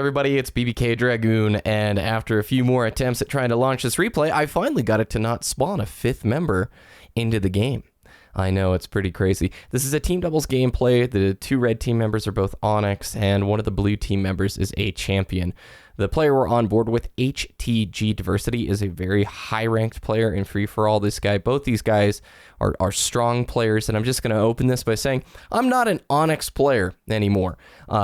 everybody, it's BBKDRAGOON, and after a few more attempts at trying to launch this replay, I finally got it to not spawn a fifth member into the game. I know, it's pretty crazy. This is a team doubles gameplay. The two red team members are both Onyx, and one of the blue team members is a champion. The player we're on board with, xDiversity, is a very high-ranked player in free-for-all. Both these guys are strong players, and I'm just going to open this by saying I'm not an Onyx player anymore.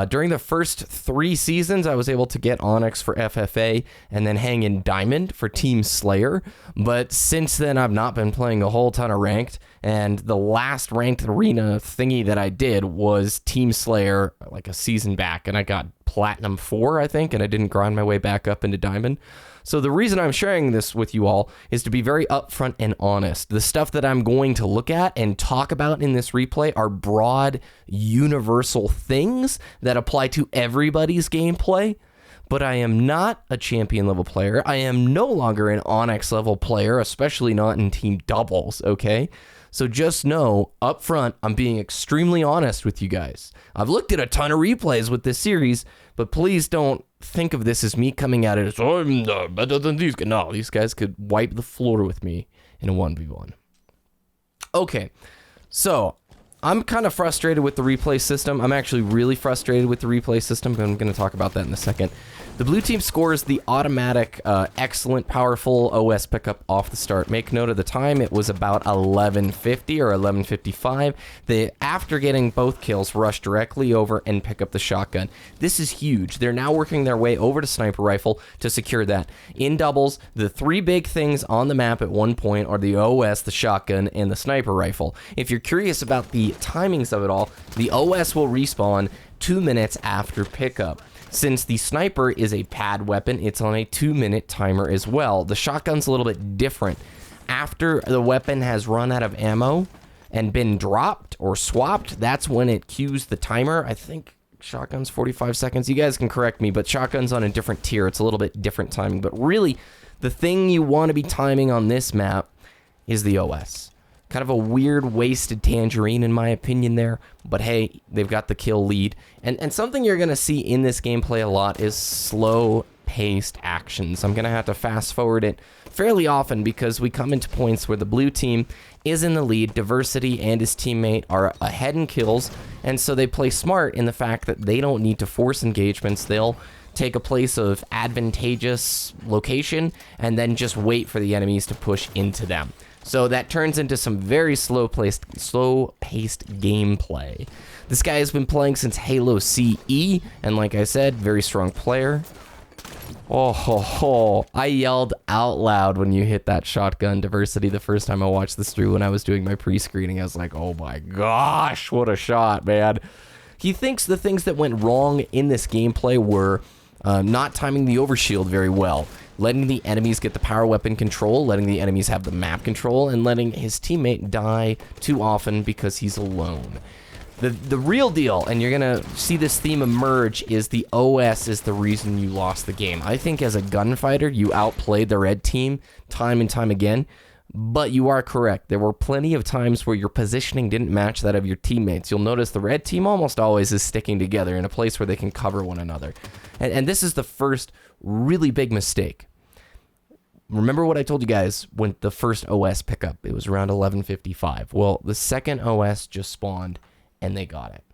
During the first 3 seasons, I was able to get Onyx for FFA and then hang in Diamond for Team Slayer, but since then, I've not been playing a whole ton of ranked, and the last ranked arena thingy that I did was Team Slayer like a season back, and I got Platinum 4, I think, and I didn't grind my way back up into Diamond. So the reason I'm sharing this with you all is to be very upfront and honest. The stuff that I'm going to look at and talk about in this replay are broad, universal things that apply to everybody's gameplay. But I am not a champion level player. I am no longer an Onyx level player, especially not in team doubles, okay? So just know, up front, I'm being extremely honest with you guys. I've looked at a ton of replays with this series, but please don't think of this as me coming at it as, oh, I'm better than these guys. No, these guys could wipe the floor with me in a 1v1. Okay, so I'm kind of frustrated with the replay system. I'm actually really frustrated with the replay system, but I'm going to talk about that in a second. The blue team scores the automatic, excellent, powerful OS pickup off the start. Make note of the time. It was about 11:50 or 11:55. They, after getting both kills, rush directly over and pick up the shotgun. This is huge. They're now working their way over to sniper rifle to secure that. In doubles, the 3 big things on the map at one point are the OS, the shotgun, and the sniper rifle. If you're curious about the timings of it all, the OS will respawn 2 minutes after pickup. Since the sniper is a pad weapon, it's on a 2-minute timer as well. The shotgun's a little bit different. After the weapon has run out of ammo and been dropped or swapped, that's when it cues the timer. I think shotgun's 45 seconds. You guys can correct me, but shotgun's on a different tier. It's a little bit different timing. But really, the thing you want to be timing on this map is the OS. Kind of a weird wasted tangerine in my opinion there, but hey, they've got the kill lead. And something you're going to see in this gameplay a lot is slow-paced actions. I'm going to have to fast forward it fairly often because we come into points where the blue team is in the lead, Diversity and his teammate are ahead in kills, and so they play smart in the fact that they don't need to force engagements. They'll take a place of advantageous location and then just wait for the enemies to push into them. So that turns into some very slow-paced gameplay. This guy has been playing since Halo CE, and like I said, very strong player. Oh, I yelled out loud when you hit that shotgun, Diversity, the first time I watched this through when I was doing my pre-screening. I was like, oh my gosh, what a shot, man. He thinks the things that went wrong in this gameplay were not timing the overshield very well, letting the enemies get the power weapon control, letting the enemies have the map control, and letting his teammate die too often because he's alone. The real deal, and you're going to see this theme emerge, is the OS is the reason you lost the game. I think as a gunfighter, you outplayed the red team time and time again, but you are correct. There were plenty of times where your positioning didn't match that of your teammates. You'll notice the red team almost always is sticking together in a place where they can cover one another. And this is the first really big mistake. Remember what I told you guys when the first OS pickup, it was around 11:55. Well, the second OS just spawned and they got it.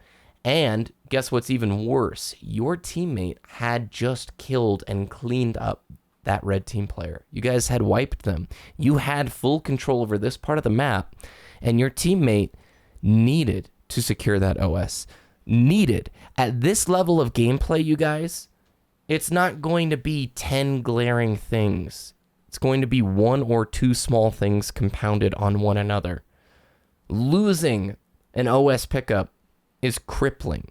And guess what's even worse? Your teammate had just killed and cleaned up that red team player. You guys had wiped them. You had full control over this part of the map, and your teammate needed to secure that OS. Needed. At this level of gameplay, you guys, it's not going to be 10 glaring things. It's going to be 1 or 2 small things compounded on one another. Losing an OS pickup is crippling.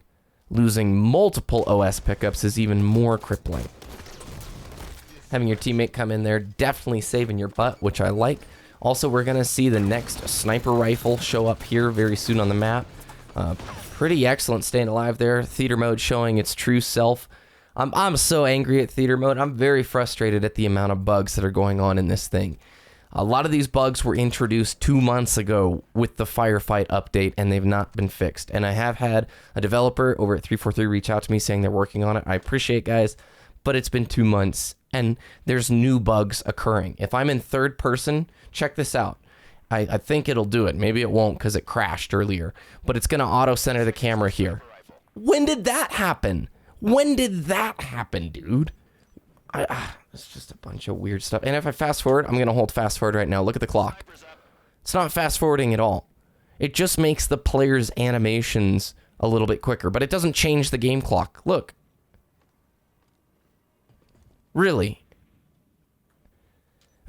Losing multiple OS pickups is even more crippling. Having your teammate come in there, definitely saving your butt, which I like. Also, we're going to see the next sniper rifle show up here very soon on the map. Pretty excellent staying alive there. Theater mode showing its true self. I'm so angry at theater mode. I'm very frustrated at the amount of bugs that are going on in this thing. A lot of these bugs were introduced 2 months ago with the firefight update, and they've not been fixed. And I have had a developer over at 343 reach out to me saying they're working on it. I appreciate, guys, but it's been 2 months, and there's new bugs occurring. If I'm in third person, check this out. I think it'll do it. Maybe it won't because it crashed earlier, but it's going to auto-center the camera here. When did that happen? When did that happen, dude? It's just a bunch of weird stuff. And if I fast forward, I'm going to hold fast forward right now. Look at the clock. It's not fast forwarding at all. It just makes the player's animations a little bit quicker, but it doesn't change the game clock. Look. Really?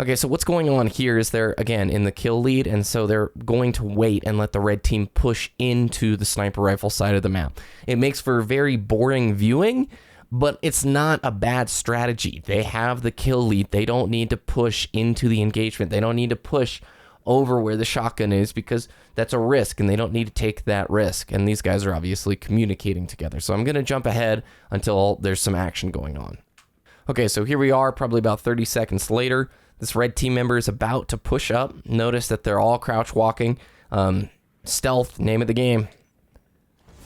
Okay, so what's going on here is they're, again, in the kill lead, and so they're going to wait and let the red team push into the sniper rifle side of the map. It makes for very boring viewing, but it's not a bad strategy. They have the kill lead. They don't need to push into the engagement. They don't need to push over where the shotgun is because that's a risk, and they don't need to take that risk. And these guys are obviously communicating together. So I'm going to jump ahead until there's some action going on. Okay, so here we are, probably about 30 seconds later. This red team member is about to push up. Notice that they're all crouch walking. Stealth, name of the game.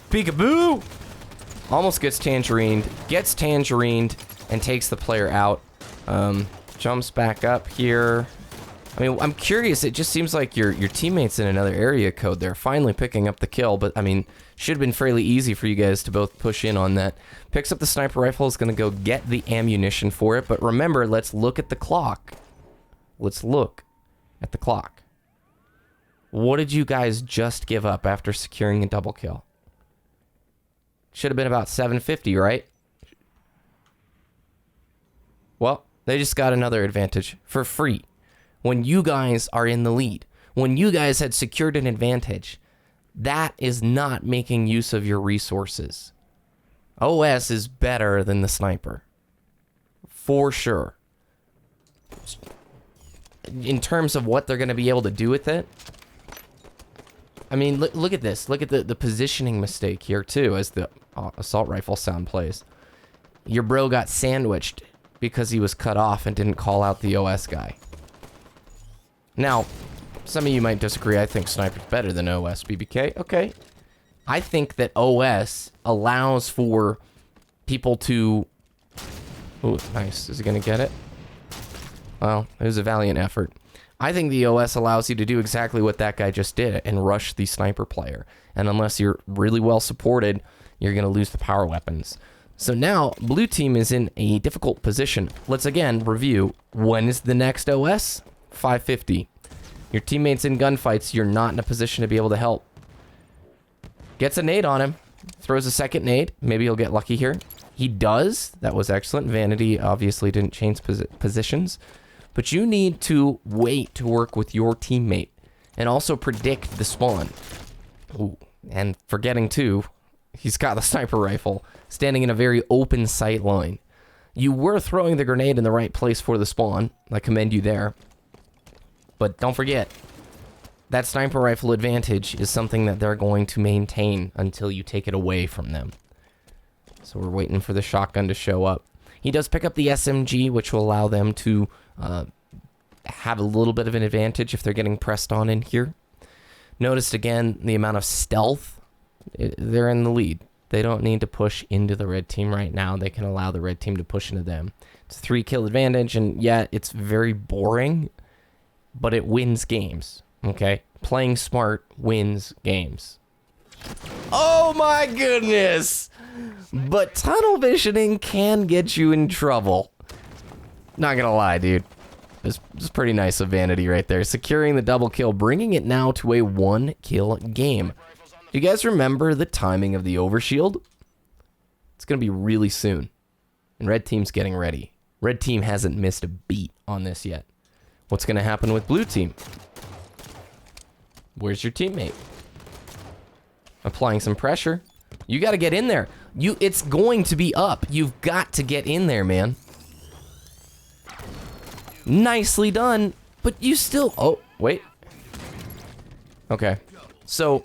Peekaboo! Almost gets tangerined, and takes the player out. Jumps back up here. I mean, I'm curious. It just seems like your teammate's in another area code. They're finally picking up the kill, but I mean, should have been fairly easy for you guys to both push in on that. Picks up the sniper rifle, is going to go get the ammunition for it, but remember, let's look at the clock. Let's look at the clock. What did you guys just give up after securing a double kill? Should have been about 750, right? Well, they just got another advantage for free. When you guys are in the lead, when you guys had secured an advantage, that is not making use of your resources. OS is better than the sniper. For sure. In terms of what they're going to be able to do with it. I mean, look at this. Look at the positioning mistake here, too, as the assault rifle sound plays. Your bro got sandwiched because he was cut off and didn't call out the OS guy. Now, some of you might disagree. I think sniper's better than OS BBK. Okay. I think that OS allows for people to... Oh, nice. Is he going to get it? Well, it was a valiant effort. I think the OS allows you to do exactly what that guy just did and rush the sniper player. And unless you're really well supported, you're going to lose the power weapons. So now, blue team is in a difficult position. Let's again review. When is the next OS? 550. Your teammate's in gunfights. You're not in a position to be able to help. Gets a nade on him. Throws a second nade. Maybe he'll get lucky here. He does. That was excellent. Vanity obviously didn't change positions. But you need to wait to work with your teammate and also predict the spawn. Ooh, and forgetting too, he's got the sniper rifle standing in a very open sight line. You were throwing the grenade in the right place for the spawn. I commend you there. But don't forget, that sniper rifle advantage is something that they're going to maintain until you take it away from them. So we're waiting for the shotgun to show up. He does pick up the SMG, which will allow them to have a little bit of an advantage if they're getting pressed on in here. Notice again the amount of stealth. They're in the lead. They don't need to push into the red team right now. They can allow the red team to push into them. It's a 3-kill advantage, and yeah, it's very boring, but it wins games, okay? Playing smart wins games. Oh my goodness! But tunnel visioning can get you in trouble. Not gonna lie, dude. It's pretty nice of Vanity right there. Securing the double kill, bringing it now to a 1-kill game. Do you guys remember the timing of the overshield? It's gonna be really soon. And red team's getting ready. Red team hasn't missed a beat on this yet. What's gonna happen with blue team? Where's your teammate? Applying some pressure. You gotta get in there. It's going to be up. You've got to get in there, man. Nicely done, but you still... Oh, wait. Okay. So,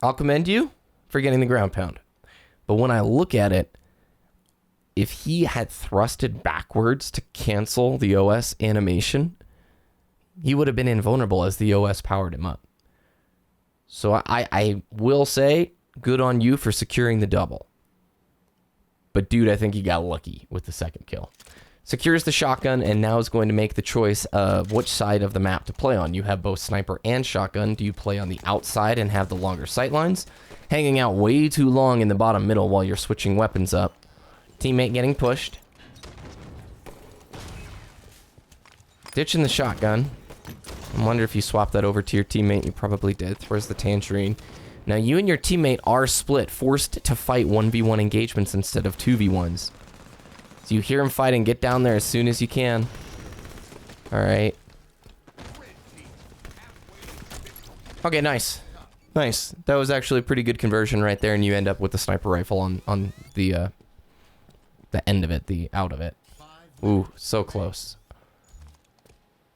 I'll commend you for getting the ground pound. But when I look at it, if he had thrusted backwards to cancel the OS animation, he would have been invulnerable as the OS powered him up. So I will say, good on you for securing the double. But dude, I think he got lucky with the second kill. Secures the shotgun and now is going to make the choice of which side of the map to play on. You have both sniper and shotgun. Do you play on the outside and have the longer sight lines? Hanging out way too long in the bottom middle while you're switching weapons up. Teammate getting pushed. Ditching the shotgun. I wonder if you swap that over to your teammate. You probably did. Throws the tangerine. Now you and your teammate are split, forced to fight 1v1 engagements instead of 2v1s. So you hear him fighting, get down there as soon as you can. Alright. Okay, nice. Nice. That was actually a pretty good conversion right there, and you end up with the sniper rifle on the end of it, the out of it. Ooh, so close.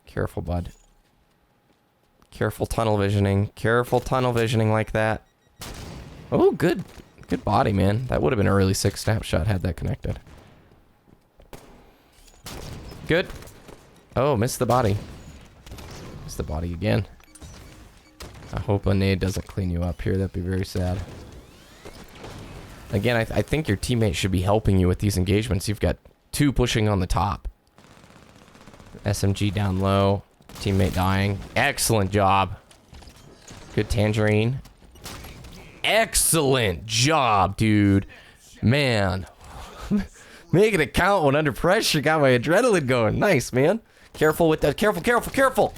Careful, bud. Careful tunnel visioning. Careful tunnel visioning like that. Oh, good. Good body, man. That would have been a really sick snapshot had that connected. Good. Oh, missed the body. Missed the body again. I hope a nade doesn't clean you up here. That'd be very sad. Again, I think your teammate should be helping you with these engagements. You've got two pushing on the top. SMG down low. Teammate dying. Excellent job. Good tangerine. Excellent job, dude. Man. Make it count when under pressure. Got my adrenaline going. Nice, man. Careful with that. Careful, careful, careful.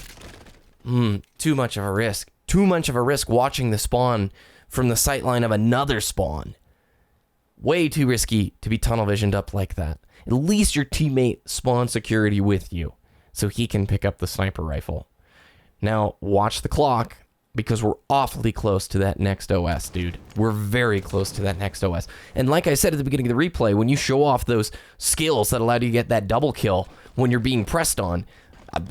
Too much of a risk. Too much of a risk watching the spawn from the sightline of another spawn. Way too risky to be tunnel visioned up like that. At least your teammate spawn security with you so he can pick up the sniper rifle. Now, watch the clock because we're awfully close to that next OS, dude. We're very close to that next OS. And like I said at the beginning of the replay, when you show off those skills that allowed you to get that double kill when you're being pressed on,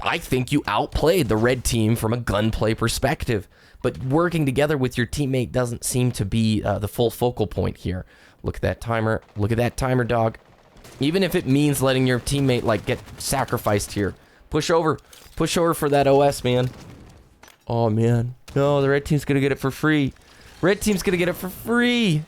I think you outplayed the red team from a gunplay perspective. But working together with your teammate doesn't seem to be the full focal point here. Look at that timer. Look at that timer, dog. Even if it means letting your teammate, like, get sacrificed here. Push over. Push over for that OS, man. Oh, man. No, the red team's gonna get it for free. Red team's gonna get it for free.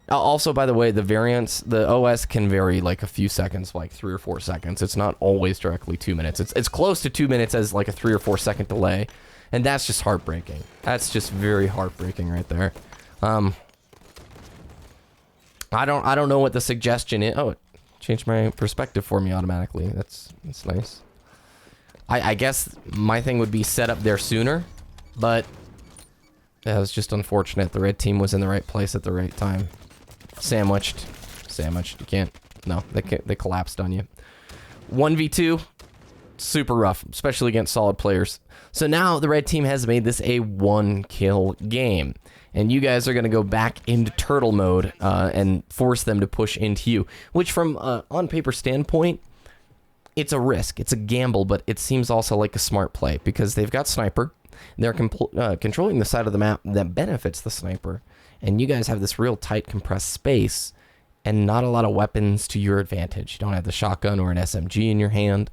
Also, by the way, the variance, the OS can vary like a few seconds, like 3 or 4 seconds. It's not always directly 2 minutes. It's close to 2 minutes as like a 3 or 4 second delay. And that's just heartbreaking. That's just very heartbreaking right there. I don't know what the suggestion is. Oh, it changed my perspective for me automatically. That's nice. I guess my thing would be set up there sooner, but that was just unfortunate. The red team was in the right place at the right time. Sandwiched. You can't. No, they collapsed on you. 1v2, super rough, especially against solid players. So now the red team has made this a 1-kill game. And you guys are going to go back into turtle mode and force them to push into you. Which from on paper standpoint, it's a risk. It's a gamble, but it seems also like a smart play. Because they've got sniper. They're controlling the side of the map that benefits the sniper. And you guys have this real tight compressed space. And not a lot of weapons to your advantage. You don't have the shotgun or an SMG in your hand.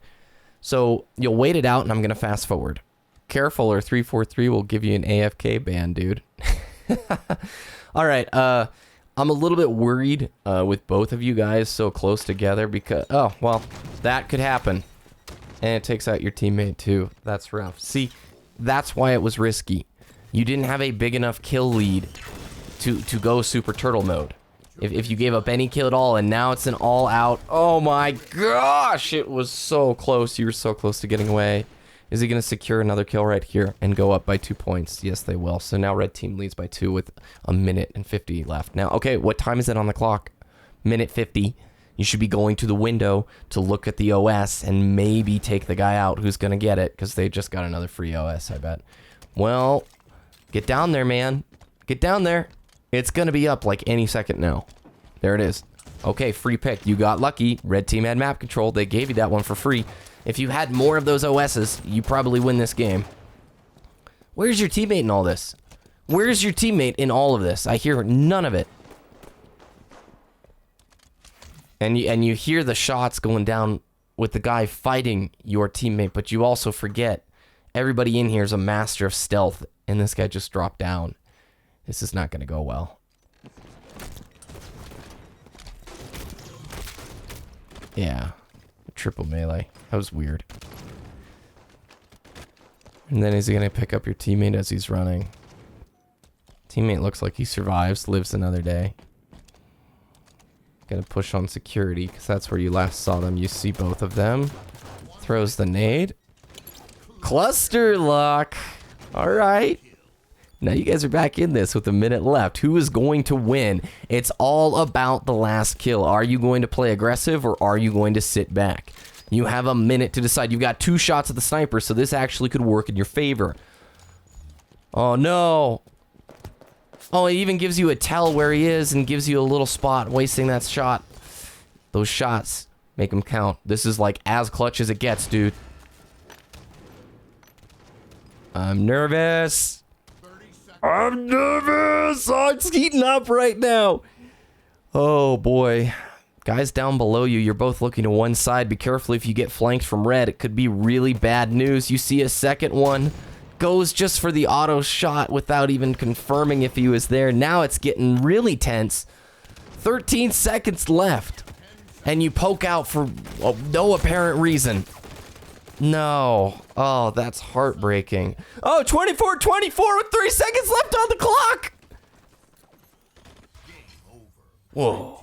So you'll wait it out and I'm going to fast forward. Careful or 343 will give you an AFK ban, dude. All right, I'm a little bit worried with both of you guys so close together because, oh, well, that could happen. And it takes out your teammate too. That's rough. See, that's why it was risky. You didn't have a big enough kill lead to go super turtle mode. If you gave up any kill at all and now it's an all out, oh my gosh, it was so close. You were so close to getting away. Is he going to secure another kill right here and go up by 2 points? Yes, they will. So now red team leads by 2 with a minute and 50 left. Now, okay, what time is it on the clock? Minute 50. You should be going to the window to look at the OS and maybe take the guy out who's going to get it because they just got another free OS, I bet. Well, get down there, man. Get down there. It's going to be up like any second now. There it is. Okay, free pick. You got lucky. Red team had map control. They gave you that one for free. If you had more of those OSs, you probably win this game. Where's your teammate in all this? Where's your teammate in all of this? I hear none of it. And you hear the shots going down with the guy fighting your teammate, but you also forget everybody in here is a master of stealth, and this guy just dropped down. This is not going to go well. Yeah, triple melee. That was weird. And then is he going to pick up your teammate as he's running? Teammate looks like he survives, lives another day. Gonna push on security, because that's where you last saw them. You see both of them. Throws the nade. Cluster lock. Alright. Now you guys are back in this with a minute left. Who is going to win? It's all about the last kill. Are you going to play aggressive, or are you going to sit back? You have a minute to decide. You've got 2 shots at the sniper, so this actually could work in your favor. Oh no. Oh, it even gives you a tell where he is and gives you a little spot, wasting that shot. Those shots, make them count. This is like as clutch as it gets, dude. I'm nervous. I'm nervous. Oh, it's heating up right now. Oh, boy. Guys down below you, you're both looking to one side. Be careful if you get flanked from red. It could be really bad news. You see a second one. Goes just for the auto shot without even confirming if he was there. Now it's getting really tense. 13 seconds left. And you poke out for no apparent reason. No. Oh, that's heartbreaking. Oh, 24-24 with 3 seconds left on the clock. Whoa.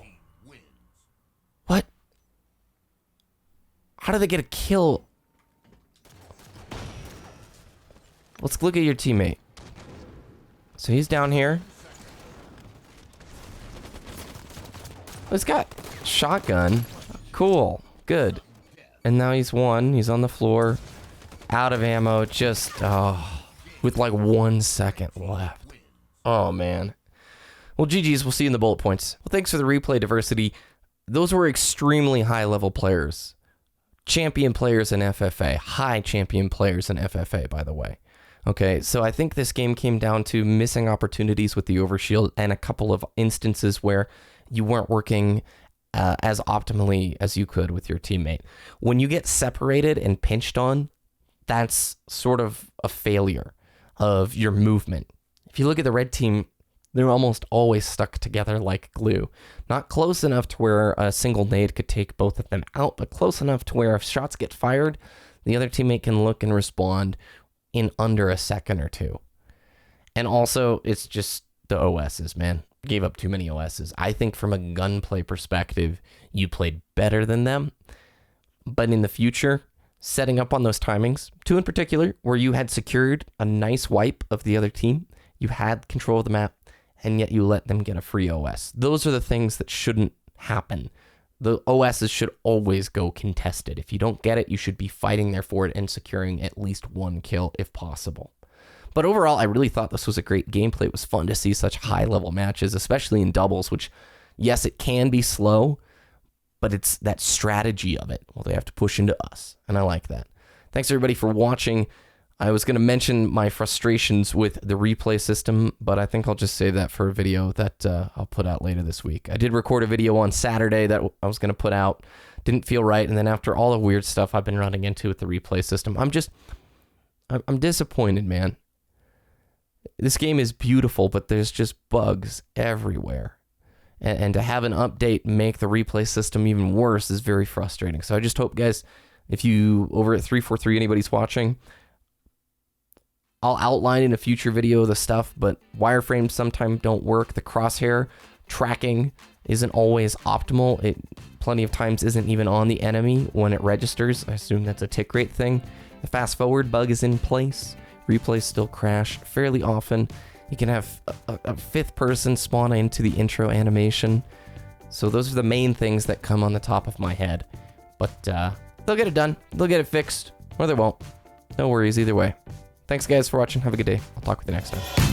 What? How did they get a kill? Let's look at your teammate. So he's down here. He's got shotgun. Cool. Good. And now he's one. He's on the floor. Out of ammo. Just, with like 1 second left. Oh, man. Well, GG's. We'll see you in the bullet points. Well, thanks for the replay, Diversity. Those were extremely high-level players. Champion players in FFA. High champion players in FFA, by the way. Okay, so I think this game came down to missing opportunities with the overshield and a couple of instances where you weren't working as optimally as you could with your teammate. When you get separated and pinched on, that's sort of a failure of your movement. If you look at the red team, they're almost always stuck together like glue. Not close enough to where a single nade could take both of them out, but close enough to where if shots get fired, the other teammate can look and respond in under a second or two. And also, it's just the OSs, man. Gave up too many OSs. I think from a gunplay perspective, you played better than them. But in the future, setting up on those timings, 2 in particular, where you had secured a nice wipe of the other team, you had control of the map, and yet you let them get a free OS. Those are the things that shouldn't happen. The OSs should always go contested. If you don't get it, you should be fighting there for it and securing at least 1 kill if possible. But overall, I really thought this was a great gameplay. It was fun to see such high-level matches, especially in doubles, which, yes, it can be slow, but it's that strategy of it. Well, they have to push into us, and I like that. Thanks, everybody, for watching. I was going to mention my frustrations with the replay system, but I think I'll just save that for a video that I'll put out later this week. I did record a video on Saturday that I was going to put out. Didn't feel right, and then after all the weird stuff I've been running into with the replay system, I'm disappointed, man. This game is beautiful, but there's just bugs everywhere. And to have an update make the replay system even worse is very frustrating. So I just hope, guys, if you, over at 343, anybody's watching, I'll outline in a future video the stuff, but wireframes sometimes don't work. The crosshair tracking isn't always optimal. It plenty of times isn't even on the enemy when it registers. I assume that's a tick rate thing. The fast forward bug is in place. Replays still crash fairly often. You can have a 5th person spawn into the intro animation. So those are the main things that come on the top of my head. But they'll get it done. They'll get it fixed. Or they won't. No worries either way. Thanks, guys, for watching. Have a good day. I'll talk with you next time.